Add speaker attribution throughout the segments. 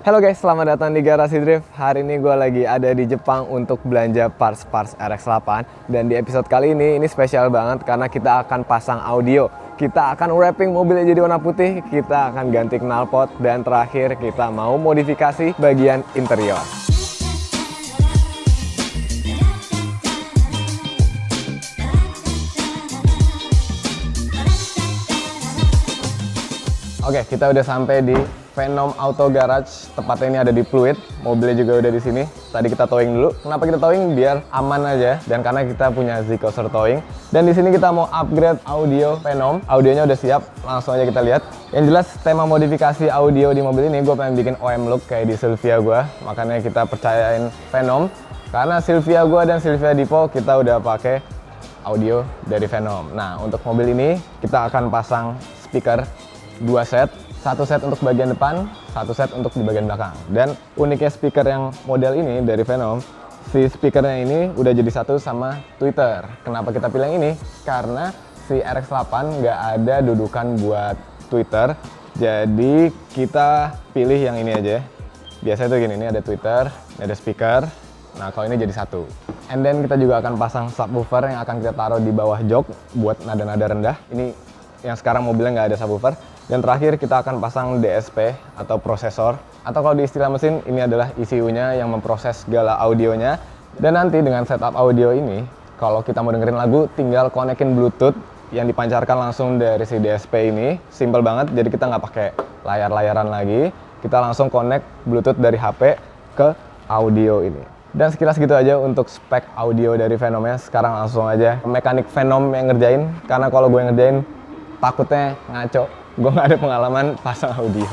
Speaker 1: Halo guys, selamat datang di Garasi Drift. Hari ini gue lagi ada di Jepang untuk belanja parts-parts RX-8. Dan di episode kali ini spesial banget karena kita akan pasang audio. Kita akan wrapping mobilnya jadi warna putih, kita akan ganti knalpot, dan terakhir kita mau modifikasi bagian interior. Oke, kita udah sampai di Venom Auto Garage. Tepatnya ini ada di Pluit. Mobilnya juga udah di sini. Tadi kita towing dulu. Kenapa kita towing? Biar aman aja. Dan karena kita punya Z-Coaster towing. Dan di sini kita mau upgrade audio Venom. Audionya udah siap. Langsung aja kita lihat. Yang jelas tema modifikasi audio di mobil ini gue pengen bikin OM look kayak di Silvia gue. Makanya kita percayain Venom. Karena Silvia gue dan Silvia Dipo kita udah pakai audio dari Venom. Nah, untuk mobil ini kita akan pasang speaker 2 set, 1 set untuk bagian depan, 1 set untuk di bagian belakang. Dan uniknya speaker yang model ini dari Venom, si speakernya ini udah jadi satu sama tweeter. Kenapa kita pilih yang ini? Karena si RX-8 nggak ada dudukan buat tweeter, jadi kita pilih yang ini aja. Biasanya tuh gini, ini ada tweeter, ini ada speaker. Nah, kalau ini jadi satu. And then kita juga akan pasang subwoofer yang akan kita taruh di bawah jok buat nada-nada rendah. Ini yang sekarang mobilnya nggak ada subwoofer. Dan terakhir kita akan pasang DSP atau prosesor, atau kalau di istilah mesin ini adalah ECU-nya yang memproses segala audionya. Dan nanti dengan setup audio ini, kalau kita mau dengerin lagu tinggal konekin Bluetooth yang dipancarkan langsung dari si DSP ini. Simple banget, jadi kita nggak pakai layar-layaran lagi, kita langsung connect Bluetooth dari HP ke audio ini. Dan sekilas gitu aja untuk spek audio dari Venomnya. Sekarang langsung aja mekanik Venom yang ngerjain, karena kalau gue ngerjain takutnya ngaco. Gue nggak ada pengalaman pasang audio.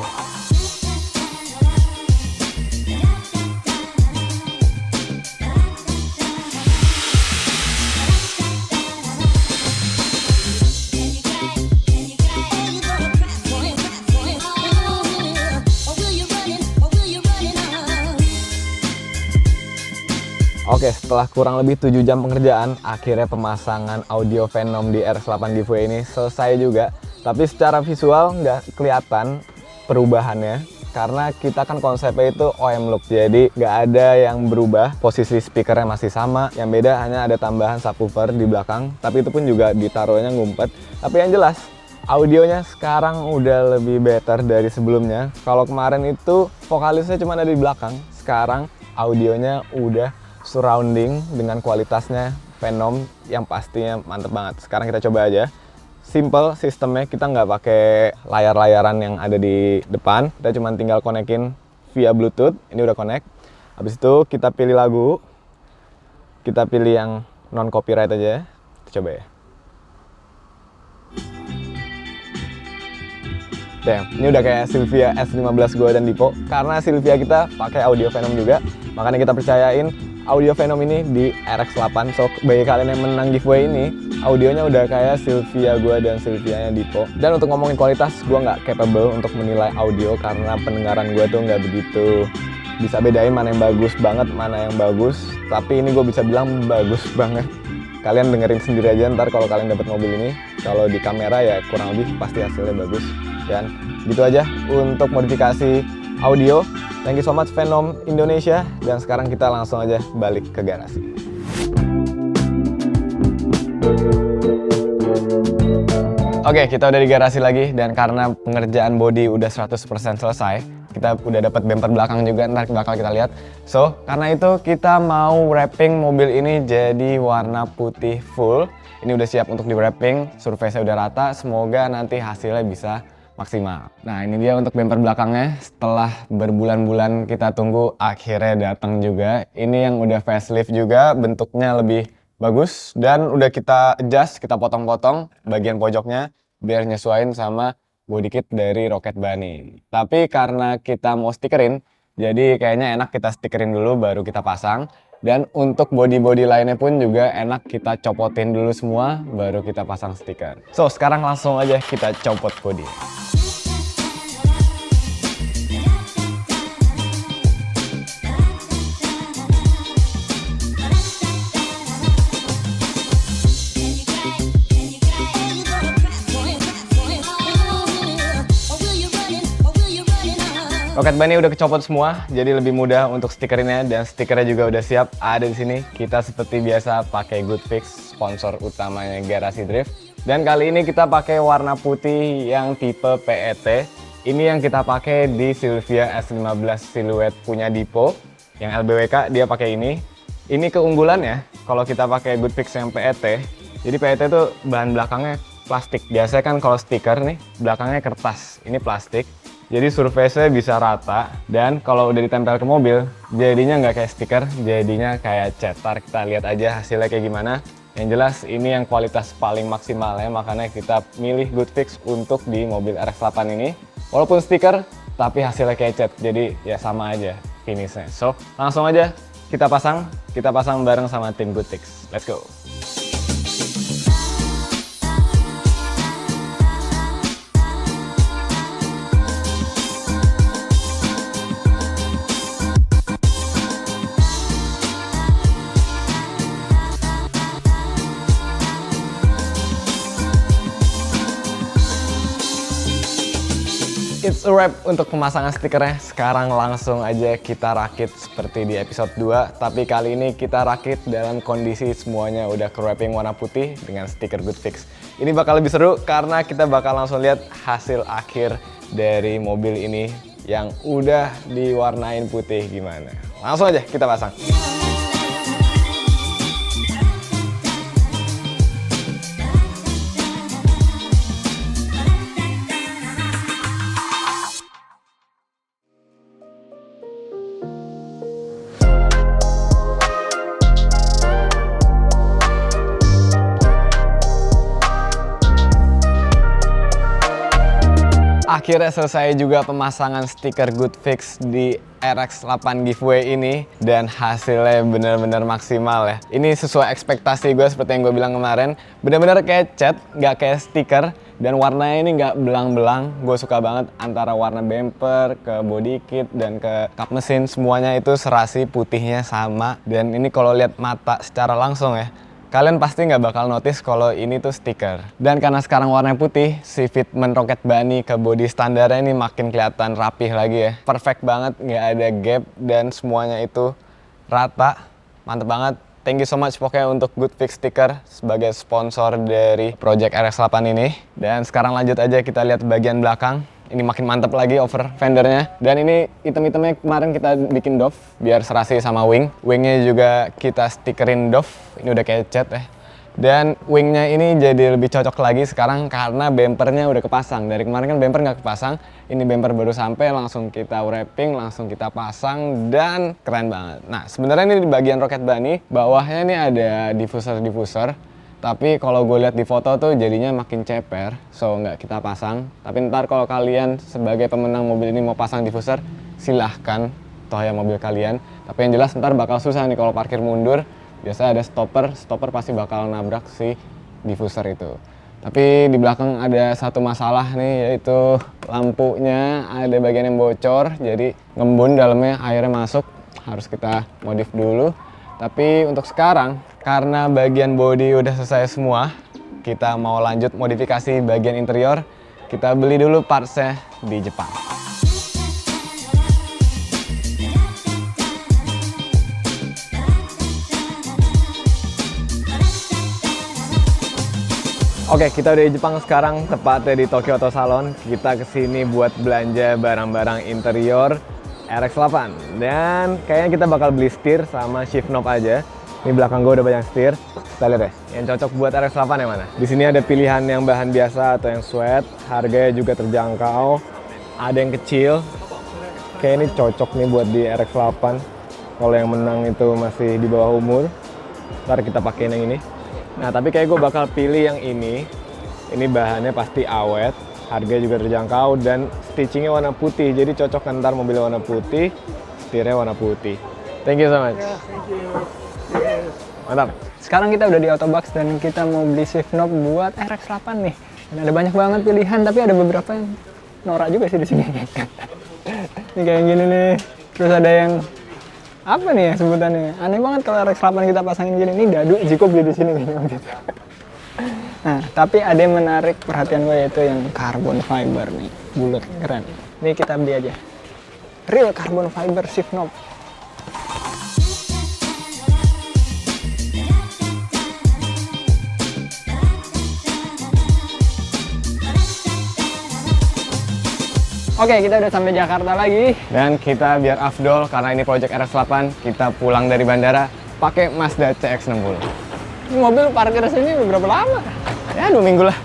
Speaker 1: Oke, setelah kurang lebih 7 jam pengerjaan, akhirnya pemasangan audio Venom di RX-8 giveaway ini selesai juga. Tapi secara visual nggak kelihatan perubahannya, karena kita kan konsepnya itu OM look, jadi nggak ada yang berubah. Posisi speakernya masih sama, yang beda hanya ada tambahan subwoofer di belakang, tapi itu pun juga ditaruhnya ngumpet. Tapi yang jelas, audionya sekarang udah lebih better dari sebelumnya. Kalau kemarin itu vokalisnya cuma ada di belakang, sekarang audionya udah surrounding dengan kualitasnya Venom yang pastinya mantep banget. Sekarang kita coba aja. Simple sistemnya, kita nggak pakai layar-layaran yang ada di depan. Kita cuma tinggal konekin via Bluetooth. Ini udah connect. Habis itu kita pilih lagu. Kita pilih yang non copyright aja. Kita coba ya. Damn, ini udah kayak Silvia S15 gue dan Dipo. Karena Silvia kita pakai audio Venom juga, makanya kita percayain audio Venom ini di RX-8. So, bagi kalian yang menang giveaway ini, audionya udah kayak Silvia gue dan Silvianya Dipo. Dan untuk ngomongin kualitas, gue nggak capable untuk menilai audio karena pendengaran gue tuh nggak begitu bisa bedain mana yang bagus banget, mana yang bagus. Tapi ini gue bisa bilang bagus banget. Kalian dengerin sendiri aja ntar kalau kalian dapat mobil ini. Kalau di kamera ya kurang lebih pasti hasilnya bagus. Dan gitu aja untuk modifikasi audio. Thank you so much Venom Indonesia. Dan sekarang kita langsung aja balik ke garasi. Oke, kita udah di garasi lagi. Dan karena pengerjaan bodi udah 100% selesai, kita udah dapat bumper belakang juga, ntar bakal kita lihat. So, karena itu kita mau wrapping mobil ini jadi warna putih full. Ini udah siap untuk di wrapping, surface-nya udah rata. Semoga nanti hasilnya bisa maksimal. Nah, ini dia untuk bumper belakangnya. Setelah berbulan-bulan kita tunggu, akhirnya datang juga. Ini yang udah facelift juga, bentuknya lebih bagus. Dan udah kita adjust, kita potong-potong bagian pojoknya biar nyesuaiin sama body kit dari Rocket Bunny. Tapi karena kita mau stikerin, jadi kayaknya enak kita stikerin dulu baru kita pasang. Dan untuk body-body lainnya pun juga enak kita copotin dulu semua baru kita pasang stiker. So, sekarang langsung aja kita copot body. Roket Bunny udah kecopot semua, jadi lebih mudah untuk stikerin dan stikernya juga udah siap ada di sini. Kita seperti biasa pakai Goodfix, sponsor utamanya Garasi Drift. Dan kali ini kita pakai warna putih yang tipe PET. Ini yang kita pakai di Silvia S15 Silhouette punya Dipo. Yang LBWK dia pakai ini. Ini keunggulannya kalau kita pakai Goodfix yang PET. Jadi PET itu bahan belakangnya plastik. Biasanya kan kalau stiker nih belakangnya kertas, ini plastik. Jadi surface-nya bisa rata, dan kalau udah ditempel ke mobil, jadinya nggak kayak stiker, jadinya kayak cat. Ntar kita lihat aja hasilnya kayak gimana. Yang jelas ini yang kualitas paling maksimal ya, makanya kita milih Goodfix untuk di mobil RX-8 ini. Walaupun stiker, tapi hasilnya kayak cat, jadi ya sama aja finishnya. So, langsung aja kita pasang bareng sama tim Goodfix. Let's go! It's a wrap untuk pemasangan stikernya. Sekarang langsung aja kita rakit seperti di episode 2. Tapi kali ini kita rakit dalam kondisi semuanya udah ke wrapping warna putih dengan stiker Goodfix. Ini bakal lebih seru karena kita bakal langsung lihat hasil akhir dari mobil ini yang udah diwarnain putih gimana. Langsung aja kita pasang. Akhirnya selesai juga pemasangan stiker Goodfix di RX8 giveaway ini, dan hasilnya bener-bener maksimal ya. Ini sesuai ekspektasi gue seperti yang gue bilang kemarin. Bener-bener kayak cat, nggak kayak stiker, dan warnanya ini nggak belang-belang. Gue suka banget antara warna bumper ke body kit dan ke kap mesin, semuanya itu serasi putihnya sama. Dan ini kalau lihat mata secara langsung ya, kalian pasti nggak bakal notice kalau ini tuh stiker. Dan karena sekarang warnanya putih, si fitment Roket Bunny ke body standarnya ini makin kelihatan rapih lagi ya. Perfect banget, nggak ada gap, dan semuanya itu rata. Mantep banget. Thank you so much pokoknya untuk Goodfix Sticker sebagai sponsor dari project RX8 ini. Dan sekarang lanjut aja kita lihat bagian belakang. Ini makin mantep lagi over fendernya. Dan ini item-itemnya kemarin kita bikin doff biar serasi sama wing. Wingnya juga kita stikerin doff. Ini udah kayak cat ya. Dan wingnya ini jadi lebih cocok lagi sekarang karena bumpernya udah kepasang. Dari kemarin kan bumper nggak kepasang. Ini bumper baru sampai, langsung kita wrapping, langsung kita pasang, dan keren banget. Nah sebenarnya ini di bagian Roket Bunny, bawahnya ini ada diffuser. Tapi kalau gue lihat di foto tuh jadinya makin ceper, so nggak kita pasang. Tapi ntar kalau kalian sebagai pemenang mobil ini mau pasang diffuser, silahkan, toh ya mobil kalian. Tapi yang jelas ntar bakal susah nih kalau parkir mundur. Biasanya ada stopper pasti bakal nabrak si diffuser itu. Tapi di belakang ada satu masalah nih, yaitu lampunya ada bagian yang bocor, jadi ngembun dalamnya, airnya masuk, harus kita modif dulu. Tapi untuk sekarang, karena bagian body udah selesai semua, kita mau lanjut modifikasi bagian interior. Kita beli dulu partsnya di Jepang. Oke, kita udah di Jepang sekarang, tepatnya di Tokyo Auto Salon. Kita kesini buat belanja barang-barang interior RX8. Dan kayaknya kita bakal beli setir sama shift knob aja. Ini belakang gue udah banyak setir. Kita lihat ya, yang cocok buat RX8 yang mana? Di sini ada pilihan yang bahan biasa atau yang sweat. Harganya juga terjangkau. Ada yang kecil. Kayak ini cocok nih buat di RX8. Kalau yang menang itu masih di bawah umur, ntar kita pakein yang ini. Nah, tapi kayak gue bakal pilih yang ini. Ini bahannya pasti awet. Harga juga terjangkau dan stitchingnya warna putih, jadi cocok ntar mobilnya warna putih, setirnya warna putih. Thank you so much.
Speaker 2: Yeah, thank you.
Speaker 1: Mantap.
Speaker 2: Sekarang kita udah di Autobox dan kita mau beli shift knob buat RX8 nih. Dan ada banyak banget pilihan, tapi ada beberapa yang norak juga sih di sini. Ini kayak gini nih. Terus ada yang apa nih ya sebutannya? Aneh banget kalau RX8 kita pasangin gini. Ini dadu, Jiko beli di sini nih. Gitu. Nah, tapi ada yang menarik perhatian gue, yaitu yang carbon fiber nih, bulat, keren. Ini kita beli aja. real carbon fiber shift knob. Oke, kita udah sampai Jakarta lagi.
Speaker 1: Dan kita biar afdol karena ini project RX8, kita pulang dari bandara pakai Mazda CX-60.
Speaker 2: Ini mobil parkir sini udah berapa lama?
Speaker 1: Ya 2 minggu lah.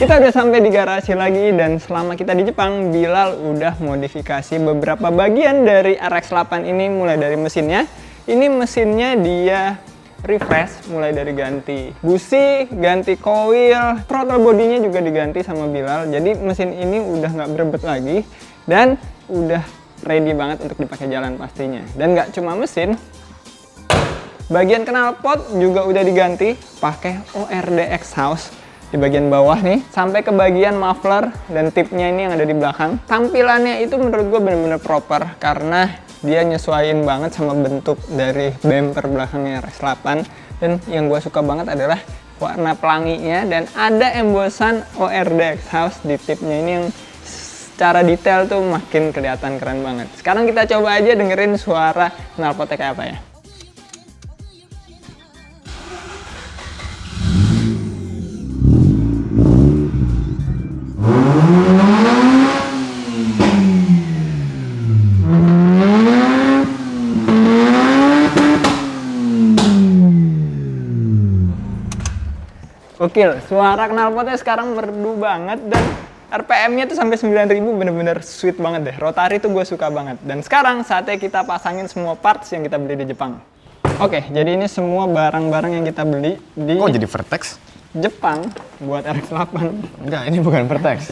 Speaker 2: Kita udah sampai di garasi lagi, dan selama kita di Jepang, Bilal udah modifikasi beberapa bagian dari RX8 ini, mulai dari mesinnya. Ini mesinnya dia refresh, mulai dari ganti busi, ganti coil, throttle bodinya juga diganti sama Bilal. Jadi mesin ini udah nggak berebet lagi dan udah ready banget untuk dipakai jalan pastinya. Dan nggak cuma mesin, bagian knalpot juga udah diganti pakai ORD exhaust di bagian bawah nih, sampai ke bagian muffler dan tipnya ini yang ada di belakang. Tampilannya itu menurut gue bener-bener proper karena dia nyesuaiin banget sama bentuk dari bumper belakangnya RX8. Dan yang gue suka banget adalah warna pelanginya dan ada embosan ORD exhaust di tipnya ini yang secara detail tuh makin kelihatan keren banget. Sekarang kita coba aja dengerin suara knalpotnya kayak apa ya. Gokil, suara knalpotnya sekarang merdu banget dan RPM-nya tuh sampai 9.000, bener-bener sweet banget deh. Rotary tuh gue suka banget. Dan sekarang saatnya kita pasangin semua parts yang kita beli di Jepang. Oke, jadi ini semua barang-barang yang kita beli di
Speaker 1: Jadi Vertex?
Speaker 2: Jepang buat RX8.
Speaker 1: Enggak, ini bukan Vertex.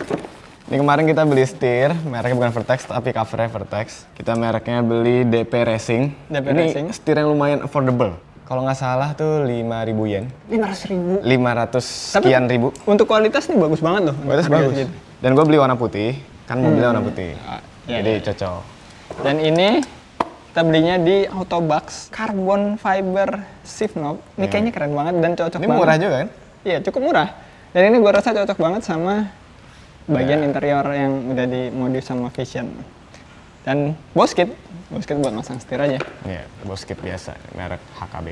Speaker 1: Ini kemarin kita beli setir, mereknya bukan Vertex tapi covernya Vertex. Kita mereknya beli DP Racing.
Speaker 2: DP
Speaker 1: ini
Speaker 2: Racing.
Speaker 1: setir yang lumayan affordable. Kalau nggak salah tuh 5.000 yen.
Speaker 2: 500.000.
Speaker 1: 500 sekian ribu.
Speaker 2: Untuk kualitas nih bagus banget loh.
Speaker 1: Kualitas bagus.
Speaker 2: Gitu.
Speaker 1: Dan gue beli warna putih, kan mobilnya warna putih.
Speaker 2: Iya,
Speaker 1: Jadi
Speaker 2: iya.
Speaker 1: cocok.
Speaker 2: Dan ini kita belinya di Autobox Carbon Fiber Shift Knob. Ini kayaknya keren banget dan cocok
Speaker 1: Ini
Speaker 2: banget.
Speaker 1: murah juga kan?
Speaker 2: Iya, cukup murah. Dan ini gue rasa cocok banget sama bagian interior yang udah dimodif sama Vision. Dan Boskit buat masang setir aja.
Speaker 1: Iya, Boskit biasa, merek HKB.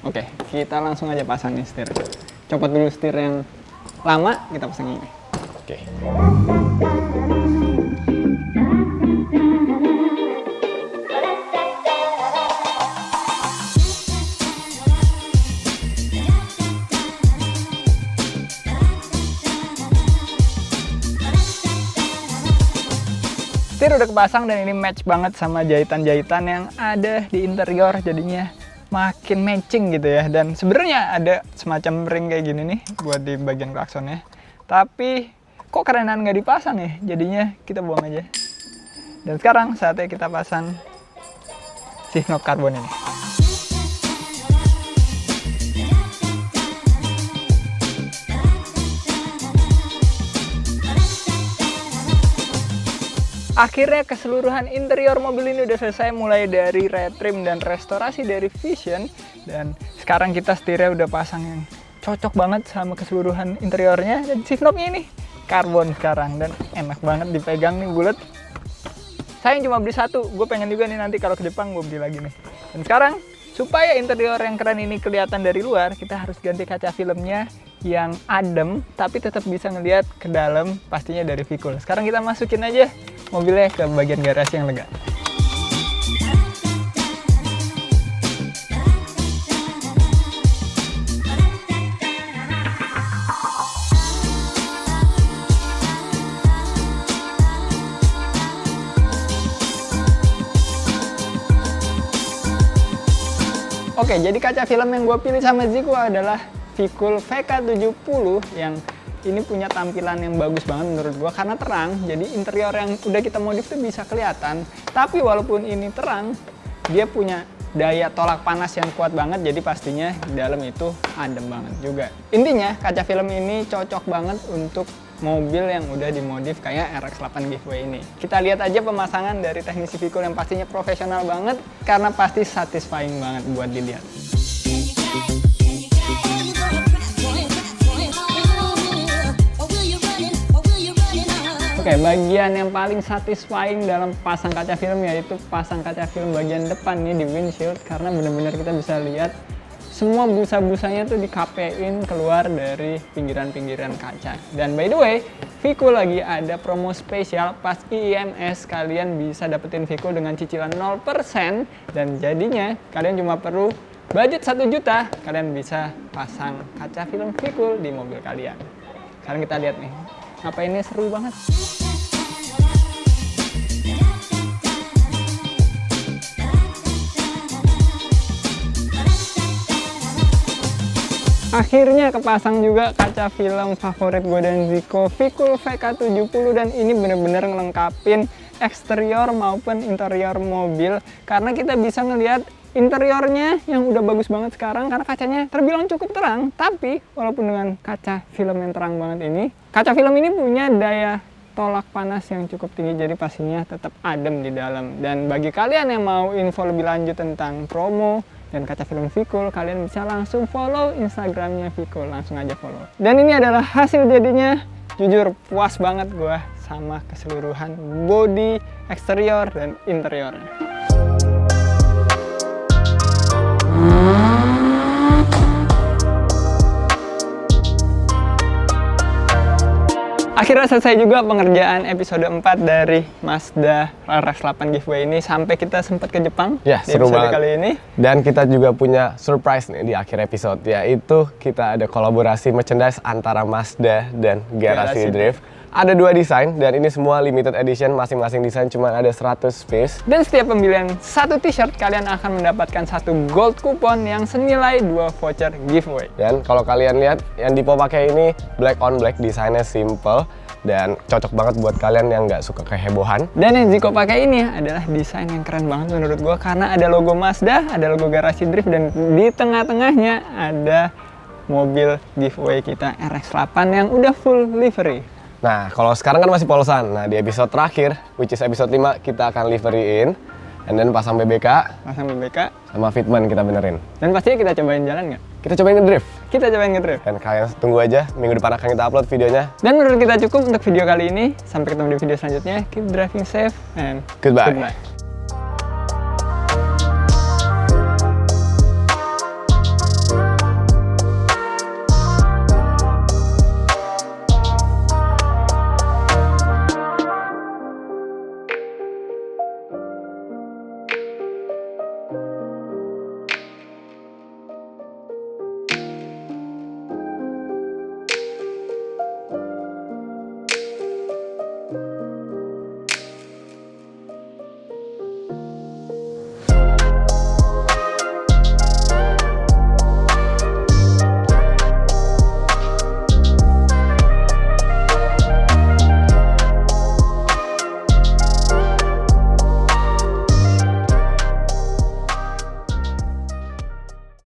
Speaker 2: Oke, kita langsung aja pasang nih setir. Copot dulu setir yang lama, kita pasang ini.
Speaker 1: Oke.
Speaker 2: Setir udah kepasang dan ini match banget sama jahitan-jahitan yang ada di interior, jadinya makin matching gitu ya. Dan sebenarnya ada semacam ring kayak gini nih buat di bagian klaksonnya. Tapi kok kerenan nggak dipasang ya? Jadinya kita buang aja. Dan sekarang saatnya kita pasang shift knob karbon ini. Akhirnya keseluruhan interior mobil ini udah selesai, mulai dari retrim dan restorasi dari Vision. Dan sekarang kita setirnya udah pasang yang cocok banget sama keseluruhan interiornya. Dan shift knob-nya ini karbon sekarang dan enak banget dipegang nih, bulat. Saya cuma beli satu, gue pengen juga nih nanti kalau ke Jepang gue beli lagi nih. Dan sekarang supaya interior yang keren ini kelihatan dari luar, kita harus ganti kaca filmnya yang adem tapi tetap bisa ngelihat ke dalam, pastinya dari Vikul. Sekarang kita masukin aja mobilnya ke bagian garasi yang lega. Oke, jadi kaca film yang gue pilih sama Ziko adalah Vikul VK70 yang ini punya tampilan yang bagus banget menurut gue karena terang. Jadi interior yang udah kita modif tuh bisa kelihatan. Tapi walaupun ini terang, dia punya daya tolak panas yang kuat banget, jadi pastinya di dalam itu adem banget juga. Intinya kaca film ini cocok banget untuk mobil yang udah dimodif kayak RX-8 Giveaway ini. Kita lihat aja pemasangan dari teknisi Vikul yang pastinya profesional banget, karena pasti satisfying banget buat dilihat. Oke, bagian yang paling satisfying dalam pasang kaca film yaitu pasang kaca film bagian depan nih di windshield, karena benar-benar kita bisa lihat semua busa-busanya tuh dikapein keluar dari pinggiran-pinggiran kaca. Dan by the way, Vikul lagi ada promo spesial pas IIMS, kalian bisa dapetin Vikul dengan cicilan 0%, dan jadinya kalian cuma perlu budget 1 juta, kalian bisa pasang kaca film Vikul di mobil kalian. Sekarang kita lihat nih, ngapainnya seru banget. Akhirnya kepasang juga kaca film favorit gue dan Ziko, Vikul VK70, dan ini bener-bener ngelengkapin eksterior maupun interior mobil, karena kita bisa ngelihat interiornya yang udah bagus banget sekarang karena kacanya terbilang cukup terang. Tapi walaupun dengan kaca film yang terang banget ini, kaca film ini punya daya tolak panas yang cukup tinggi, jadi pastinya tetap adem di dalam. Dan bagi kalian yang mau info lebih lanjut tentang promo dan kaca film Vikul, kalian bisa langsung follow Instagramnya Vikul, langsung aja follow. Dan ini adalah hasil jadinya. Jujur puas banget gue sama keseluruhan body, eksterior, dan interiornya. Akhirnya selesai juga pengerjaan episode 4 dari Mazda RX-8 Giveaway ini, sampai kita sempat ke Jepang
Speaker 1: Ya,
Speaker 2: di
Speaker 1: seru
Speaker 2: episode
Speaker 1: banget.
Speaker 2: kali ini.
Speaker 1: Dan kita juga punya surprise nih di akhir episode, yaitu kita ada kolaborasi merchandise antara Mazda dan Garasi Drift. Ada 2 desain, dan ini semua limited edition, masing-masing desain cuma ada 100 piece.
Speaker 2: Dan setiap pembelian 1 t-shirt, kalian akan mendapatkan 1 gold coupon yang senilai 2 voucher giveaway.
Speaker 1: Dan kalau kalian lihat, yang Dipo pakai ini black on black, desainnya simple dan cocok banget buat kalian yang nggak suka kehebohan.
Speaker 2: Dan yang Ziko pakai ini adalah desain yang keren banget menurut gua, karena ada logo Mazda, ada logo Garasi Drift, dan di tengah-tengahnya ada mobil giveaway kita RX-8 yang udah full livery.
Speaker 1: Nah, kalau sekarang kan masih polosan. Nah, di episode terakhir, which is episode 5, kita akan livery-in, and then pasang BBK,
Speaker 2: Pasang BBK,
Speaker 1: sama fitment kita benerin.
Speaker 2: dan pastinya kita cobain jalan nggak?
Speaker 1: Kita cobain ngedrift.
Speaker 2: Kita cobain ngedrift.
Speaker 1: Dan kalian tunggu aja, minggu depan akan kita upload videonya.
Speaker 2: Dan menurut kita cukup untuk video kali ini. Sampai ketemu di video selanjutnya. Keep driving safe and
Speaker 1: Goodbye.
Speaker 2: goodbye.